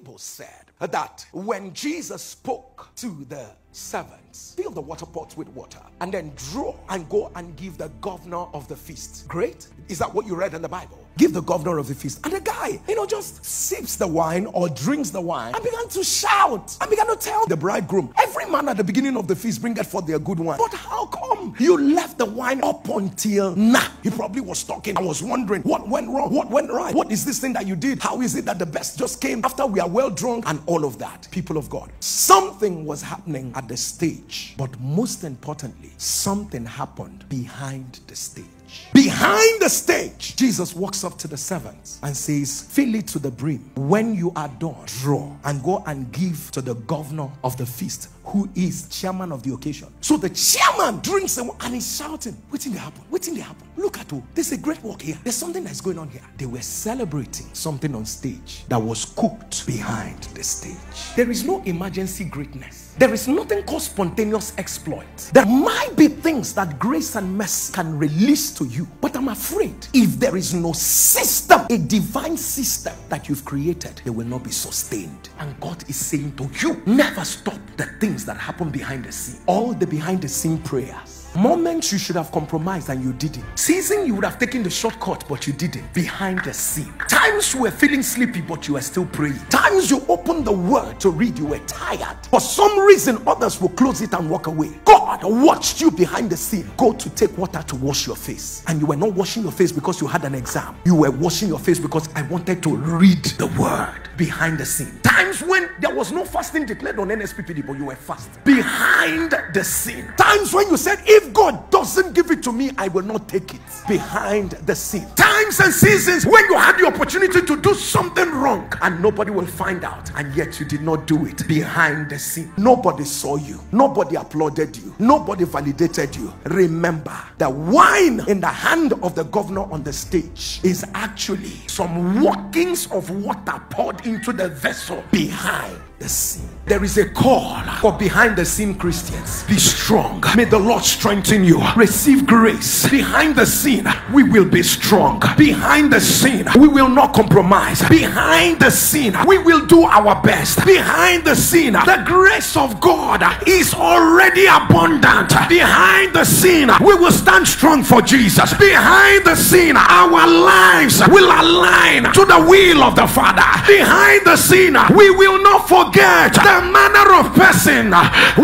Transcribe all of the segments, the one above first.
Bible said that when Jesus spoke to the servants, fill the water pots with water and then draw and go and give the governor of the feast. Great. Is that what you read in the Bible? Give the governor of the feast. And the guy, just sips the wine or drinks the wine and began to shout and began to tell the bridegroom, every man at the beginning of the feast bringeth forth their good wine. But how come you left the wine up until now? He probably was talking. I was wondering what went wrong, what went right, what is this thing that you did? How is it that the best just came after we are well drunk and all of that? People of God, something was happening at the stage, but most importantly, something happened behind the stage. Behind the stage, Jesus walks up to the servants and says, fill it to the brim. When you are done, draw and go and give to the governor of the feast, who is chairman of the occasion. So the chairman drinks and he's shouting, waiting to happen, waiting to happen. Look at there's a great work here. There's something that's going on here. They were celebrating something on stage that was cooked behind the stage. There is no emergency greatness. There is nothing called spontaneous exploit. There might be things that grace and mercy can release to you, but I'm afraid if there is no system, a divine system that you've created, they will not be sustained. And God is saying to you, never stop the things that happen behind the scene. All the behind the scene prayers. Moments you should have compromised and you didn't. Season you would have taken the shortcut but you didn't. Behind the scene. Times you were feeling sleepy but you were still praying. Times you opened the word to read, you were tired. For some reason others will close it and walk away. God watched you behind the scene. Go to take water to wash your face. And you were not washing your face because you had an exam. You were washing your face because I wanted to read the word. Behind the scene. Times when there was no fasting declared on NSPPD but you were fasting. Behind the scene. Times when you said, if God doesn't give it to me, I will not take it. Behind the scene. Times and seasons when you had the opportunity to do something wrong and nobody will find out, and yet you did not do it. Behind the scene. Nobody saw you. Nobody applauded you. Nobody validated you. Remember, the wine in the hand of the governor on the stage is actually some workings of water poured into the vessel behind the scene. There is a call for behind the scene Christians. Be strong. May the Lord strengthen you. Receive grace. Behind the scene, we will be strong. Behind the scene, we will not compromise. Behind the scene, we will do our best. Behind the scene, the grace of God is already abundant. Behind the scene, we will stand strong for Jesus. Behind the scene, our lives will align to the will of the Father. Behind the scene, we will not forget the manner of person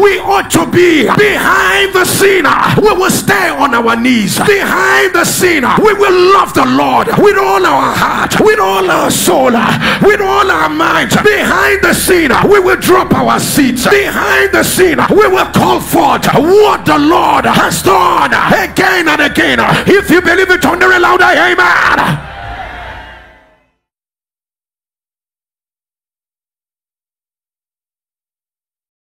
we ought to be. Behind the scene, we will stay on our knees. Behind the scene, we will love the Lord with all our heart, with all our soul, with all our mind. Behind the scene, we will drop our seats. Behind the scene, we will call forth what the Lord has done again and again. If you believe it, thunder a louder amen.